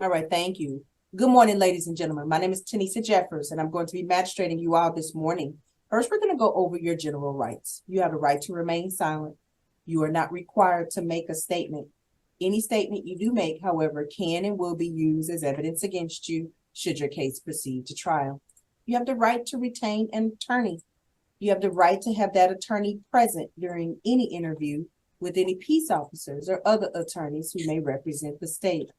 All right, thank you. Good morning, ladies and gentlemen. My name is Tanisha Jeffers, and I'm going to be magistrating you all this morning. First, we're going to go over your general rights. You have the right to remain silent. You are not required to make a statement. Any statement you do make, however, can and will be used as evidence against you should your case proceed to trial. You have the right to retain an attorney. You have the right to have that attorney present during any interview with any peace officers or other attorneys who may represent the state.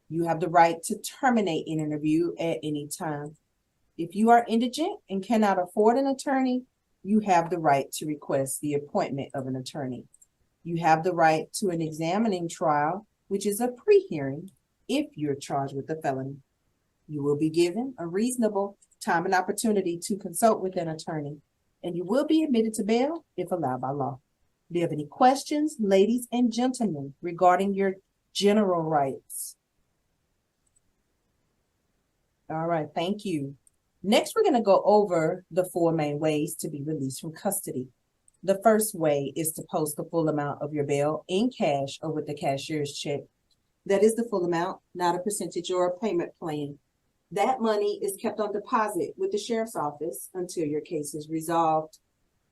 You have the right to terminate an interview at any time. If you are indigent and cannot afford an attorney, you have the right to request the appointment of an attorney. You have the right to an examining trial, which is a pre-hearing if you're charged with a felony. You will be given a reasonable time and opportunity to consult with an attorney, and you will be admitted to bail if allowed by law. Do you have any questions, ladies and gentlemen, regarding your general rights? All right, thank you. Next, we're going to go over the four main ways to be released from custody. The first way is to post the full amount of your bail in cash or with the cashier's check. That is the full amount, not a percentage or a payment plan. That money is kept on deposit with the sheriff's office until your case is resolved.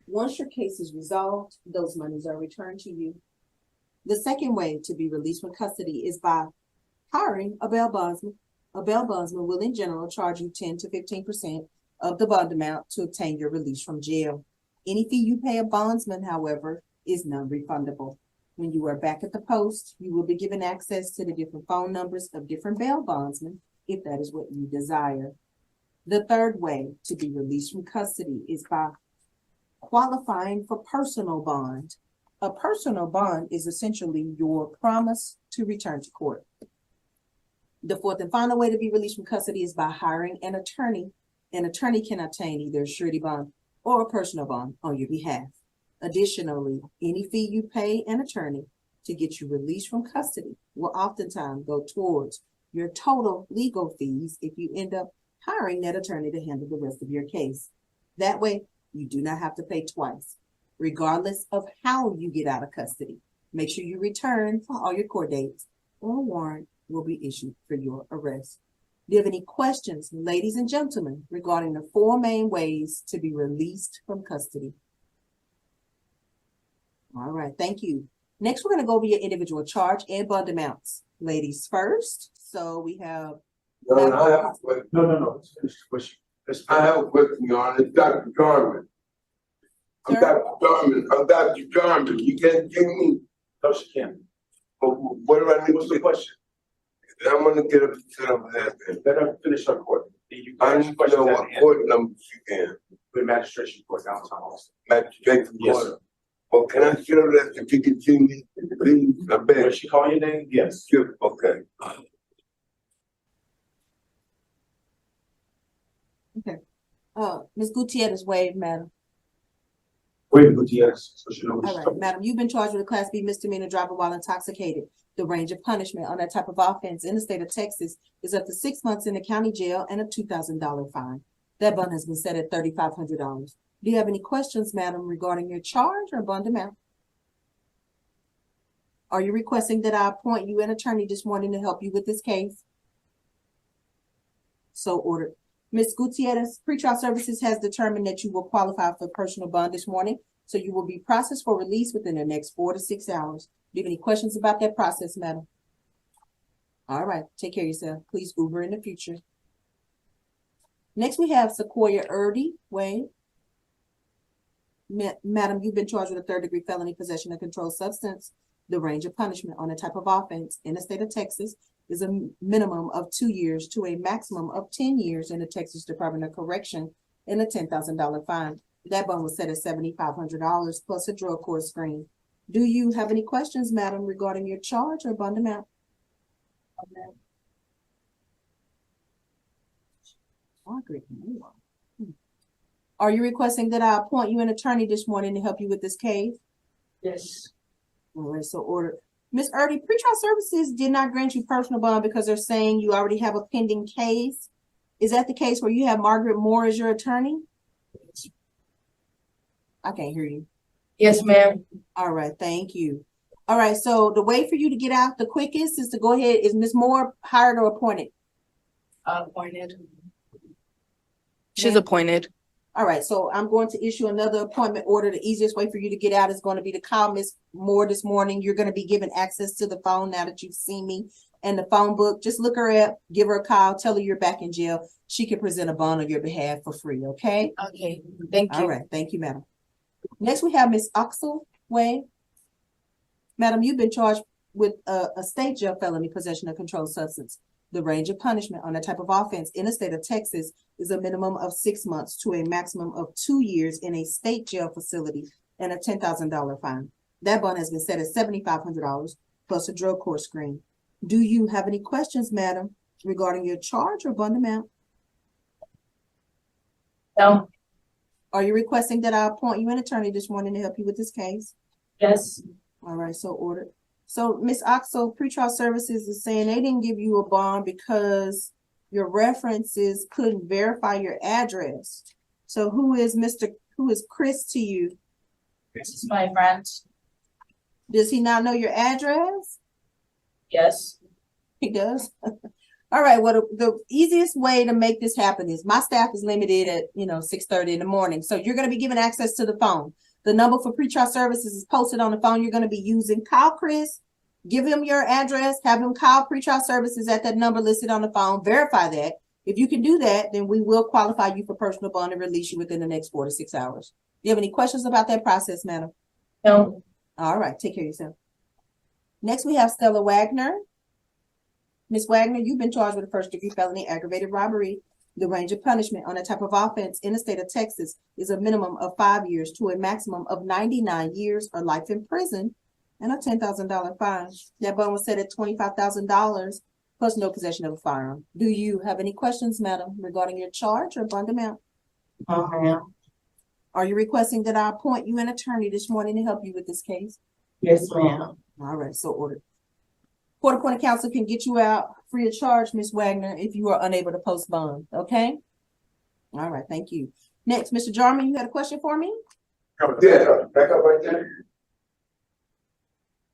Once your case is resolved, those monies are returned to you. The second way to be released from custody is by hiring a bail bondsman. A bail bondsman will in general charge you 10 to 15% of the bond amount to obtain your release from jail. Any fee you pay a bondsman, however, is non-refundable. When you are back at the post, you will be given access to the different phone numbers of different bail bondsmen if that is what you desire. The third way to be released from custody is by qualifying for personal bond. A personal bond is essentially your promise to return to court. The fourth and final way to be released from custody is by hiring an attorney. An attorney can obtain either a surety bond or a personal bond on your behalf. Additionally, any fee you pay an attorney to get you released from custody will oftentimes go towards your total legal fees if you end up hiring that attorney to handle the rest of your case. That way, you do not have to pay twice, regardless of how you get out of custody. Make sure you return for all your court dates or a warrant will be issued for your arrest. Do you have any questions, ladies and gentlemen, regarding the four main ways to be released from custody? All right, thank you. Next, we're going to go over your individual charge and bond amounts. Ladies first. So we have. No, I have a question. No. Let's finish the question. I have a question, Your Honor. It's Dr. Jarman. I'm Dr. Jarman. You can't give me. No, she can't. What do I need? What's the question? I'm gonna get up to that. Let her finish her court. I need to know what court number you can. The magistration court downtown Austin. Magistrate Yes, court. sir. Well, can I show that if you can see me, please? I When beg. she call your name? Yes. Sure. Okay. Okay. Ms. Gutierrez waived, madam. Wait, Gutierrez, so she knows. All right, madam, you've been charged with a Class B misdemeanor driving while intoxicated. The range of punishment on that type of offense in the state of Texas is up to 6 months in the county jail and a $2,000 fine. That bond has been set at $3,500. Do you have any questions, madam, regarding your charge or bond amount? Are you requesting that I appoint you an attorney this morning to help you with this case? So ordered. Ms. Gutierrez, pretrial services has determined that you will qualify for personal bond this morning, so you will be processed for release within the next 4 to 6 hours. Do you have any questions about that process, madam? All right, take care of yourself. Please Uber in the future. Next, we have Sequoia Erdy Wade. Madam, you've been charged with a third-degree felony possession of controlled substance. The range of punishment on a type of offense in the state of Texas is a minimum of 2 years to a maximum of 10 years in the Texas Department of Correction and a $10,000 fine. That bond was set at $7,500 plus a drug court screen. Do you have any questions, madam, regarding your charge or bond amount? Are you requesting that I appoint you an attorney this morning to help you with this case? Yes. All right, so ordered. Ms. Erdy, pretrial services did not grant you personal bond because they're saying you already have a pending case. Is that the case where you have Margaret Moore as your attorney? I can't hear you. Yes, ma'am. All right, thank you. All right, so the way for you to get out the quickest is to go ahead. Is Ms. Moore hired or appointed? Appointed. She's Ma'am? appointed. All right, so I'm going to issue another appointment order. The easiest way for you to get out is going to be to call Ms. Moore this morning. You're going to be given access to the phone now that you've seen me and the phone book. Just look her up, give her a call, tell her you're back in jail. She can present a bond on your behalf for free, okay? Okay, thank you. All right, thank you, madam. Next, we have Ms. Oxelway. Madam, you've been charged with a state jail felony possession of controlled substance. The range of punishment on that type of offense in the state of Texas is a minimum of 6 months to a maximum of 2 years in a state jail facility and a $10,000 fine. That bond has been set at $7,500 plus a drug court screen. Do you have any questions, madam, regarding your charge or bond amount? No. Are you requesting that I appoint you an attorney this morning to help you with this case? Yes. All right, so ordered. So Ms. Oxel, pretrial services is saying they didn't give you a bond because your references couldn't verify your address. So who is Chris to you? This is my friend. Does he not know your address? Yes. He does. All right, well, the easiest way to make this happen is my staff is limited at 6:30 in the morning. So you're going to be given access to the phone. The number for pretrial services is posted on the phone you're going to be using. Call Chris, give him your address, have him call pretrial services at that number listed on the phone, verify that. If you can do that, then we will qualify you for personal bond and release you within the next 4 to 6 hours. Do you have any questions about that process, madam? No. All right, take care of yourself. Next, we have Stella Wagner. Ms. Wagner, you've been charged with a first-degree felony aggravated robbery. The range of punishment on a type of offense in the state of Texas is a minimum of 5 years to a maximum of 99 years or life in prison and a $10,000 fine. That bond was set at $25,000 plus no possession of a firearm. Do you have any questions, madam, regarding your charge or bond amount? Ma'am. Are you requesting that I appoint you an attorney this morning to help you with this case? Yes, ma'am. All right, so ordered. Court-appointed counsel can get you out free of charge, Ms. Wagner, if you are unable to post bond, okay? All right, thank you. Next, Mr. Jarman, you had a question for me? Yeah, back up right there.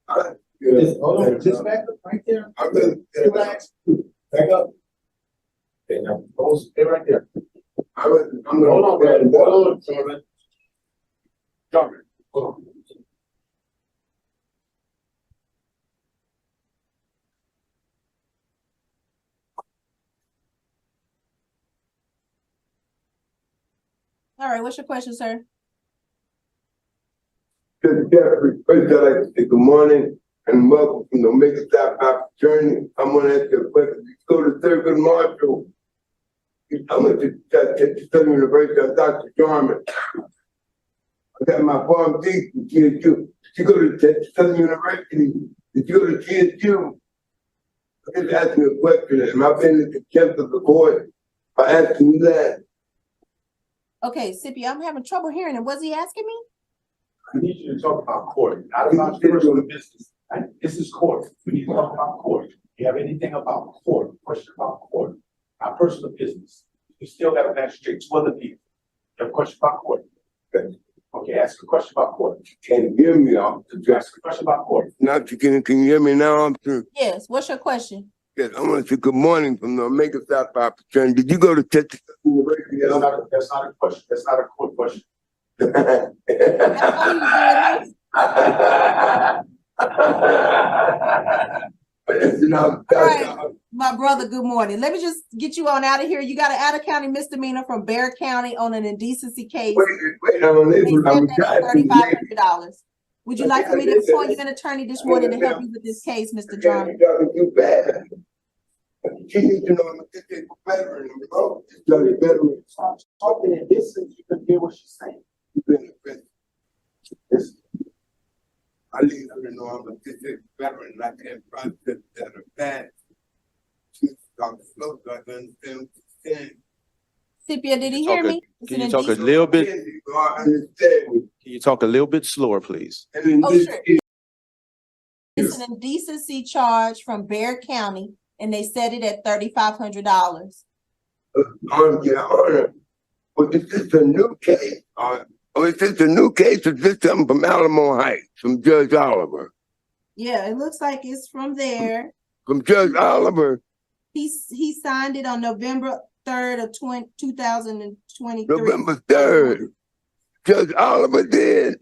Hold on, just back up right there. I'm gonna, Relax. Back up. Okay, now, stay right there. I'm gonna. Hold on, man. Hold on, Jarman. Jarman, hold on. All right, what's your question, sir? Jeffrey, first I'd like to say good morning and welcome from the Omega Stop Out journey. I'm gonna ask you a question. You go to Thurgood Marshall. I went to Southern University. I'm Dr. Jarman. I got my Pharm D from GSU. Did you go to Southern University? Did you go to GSU? I just asked you a question. Am I been in contempt of the court by asking you that? Okay, Sippy, I'm having trouble hearing him. Was he asking me? I need you to talk about court, not about personal business. This is court. We need to talk about court. You have anything about court, question about court, not personal business. You still got to magistrate 2 other people. You have a question about court. Okay, ask a question about court. Can you hear me? Ask a question about court. Now, can you hear me now? I'm through. Yes, what's your question? Yes, I want to say good morning from the Omega Stop Out journey. Did you go to Texas University? That's not a question. That's not a court question. All right, my brother, good morning. Let me just get you on out of here. You got an out-of-county misdemeanor from Bear County on an indecency case. Wait, I'm $3,500. Would you like for me to appoint you an attorney this morning to help you with this case, Mr. Jarman? You're talking too bad. You need to know I'm a district veteran, bro. You're a veteran. Stop talking in this and you can hear what she's saying. You've been a veteran. Listen, I need her to know I'm a district veteran, not that process that are bad. She's talking slow, so I can understand what she's saying. Scipio, did he hear me? It's Can an you talk a indecent- little bit? I understand. Can you talk a little bit slower, please? And in Oh, this sure. case, It's an indecency charge from Bear County, and they set it at $3,500. Your Honor, but is this a new case? Or is this a new case or is this something from Alamo Heights, from Judge Oliver? Yeah, it looks like it's from there. From Judge Oliver, He signed it on November 3rd of 2023. November 3rd. Judge Oliver did,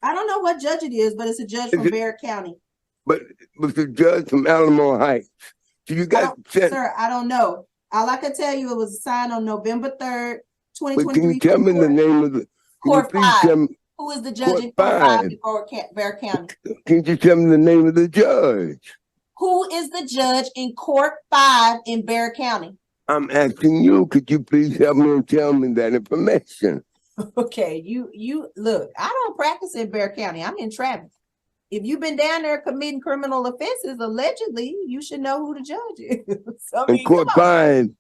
I don't know what judge it is, but it's a judge from Bear County. but was the judge from Alamo Heights. So you got sent, Sir, I don't know. All I can tell you, it was signed on November 3rd, but 2023. can you tell me the name of the, can you Court please 5. tell me, Who is the judge in Court Court 5 5. in Bear County? can you tell me the name of the judge? Who is the judge in Court 5 in Bear County? I'm asking you, could you please help me and tell me that information? Okay, you look, I don't practice in Bear County. I'm in Travis. If you've been down there committing criminal offenses, allegedly, you should know who the judge is. I In mean, Court come on. 5.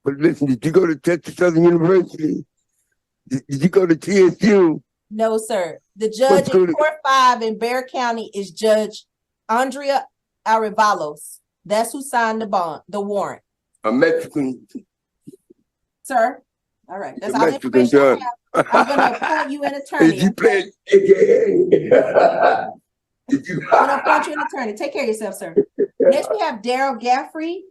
But listen, did you go to Texas Southern University? Did you go to TSU? No, sir. The judge in Court 5 in Bear County is Judge Andrea Arevalos. That's who signed the warrant. A Mexican. Sir. All right. That's The all the Mexican information judge. I have. I'm gonna appoint you an attorney. Did you play AKA? Did you? I'm gonna appoint you an attorney. Take care of yourself, sir. Next, we have Daryl Gaffrey.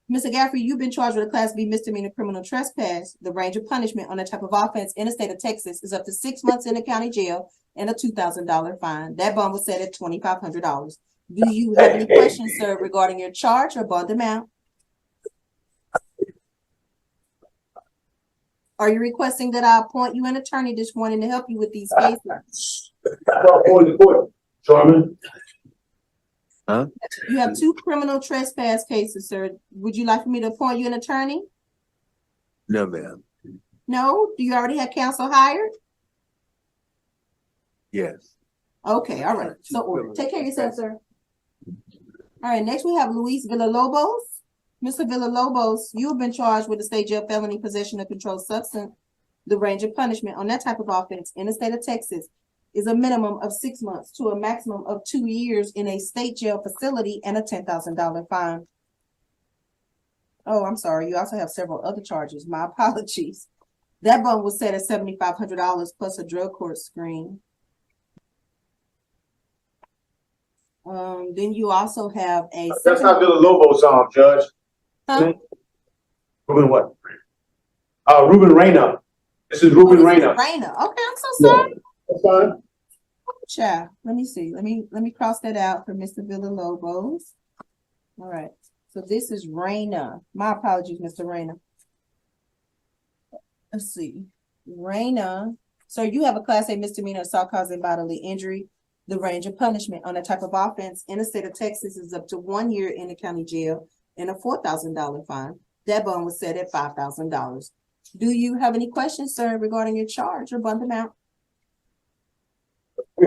Mr. Gaffrey, you've been charged with a Class B misdemeanor criminal trespass. The range of punishment on that type of offense in the state of Texas is up to 6 months in the county jail and a $2,000 fine. That bond was set at $2,500. Do you have any questions, sir, regarding your charge or bond amount? Are you requesting that I appoint you an attorney this morning to help you with these cases? the court, Charmin. You have 2 criminal trespass cases, sir. Would you like for me to appoint you an attorney? No, ma'am. No? Do you already have counsel hired? Yes. Okay, all right. So ordered. Take care of yourself, sir. All right, next we have Luis Villalobos. Mr. Villalobos, you have been charged with a state jail felony possession of controlled substance. The range of punishment on that type of offense in the state of Texas is a minimum of 6 months to a maximum of 2 years in a state jail facility and a $10,000 fine. Oh, I'm sorry. You also have several other charges. My apologies. That bond was set at $7,500 plus a drug court screen. Then you also have a. That's not Villalobos, Judge. Huh? Ruben what? Ruben Reyna. This is Ruben Reyna. Reyna. Okay, I'm so sorry. That's fine. Child, let me see. Let me cross that out for Mr. Villalobos. All right. So this is Reyna. My apologies, Mr. Reyna. Let's see. Reyna. So you have a Class A misdemeanor assault causing bodily injury. The range of punishment on that type of offense in the state of Texas is up to 1 year in the county jail and a $4,000 fine. That bond was set at $5,000. Do you have any questions, sir, regarding your charge or bond amount? A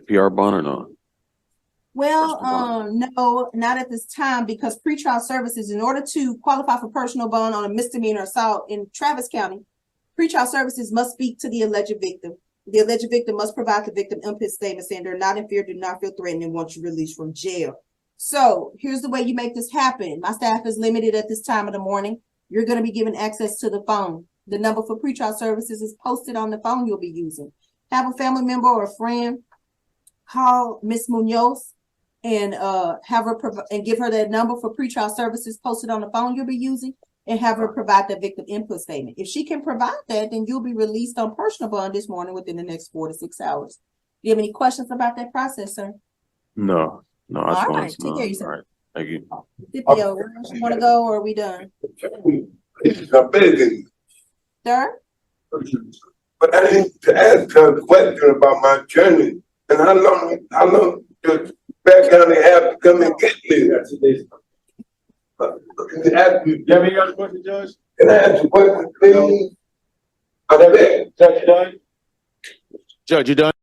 PR bond or not? Well, no, not at this time, because pretrial services, in order to qualify for personal bond on a misdemeanor assault in Travis County, pretrial services must speak to the alleged victim. The alleged victim must provide the victim input statement saying they're not in fear, do not feel threatened, and want you released from jail. So here's the way you make this happen. My staff is limited at this time of the morning. You're going to be given access to the phone. The number for pretrial services is posted on the phone you'll be using. Have a family member or a friend call Miss Munoz and have her and give her that number for pretrial services posted on the phone you'll be using, and have her provide that victim input statement. If she can provide that, then you'll be released on personal bond this morning within the next 4 to 6 hours. Do you have any questions about that process, sir? No, I just All want right, to take know. care of yourself. All right, thank you. Scipio, where else you want to go, or are we done? This is a business. Sir? But I need to ask her a question about my journey and how long does Bear County have to come and get me? That's it. Can I ask you, You have any other questions, Judge? can I ask you a question, please? I beg. Judge, you done? Judge, you done?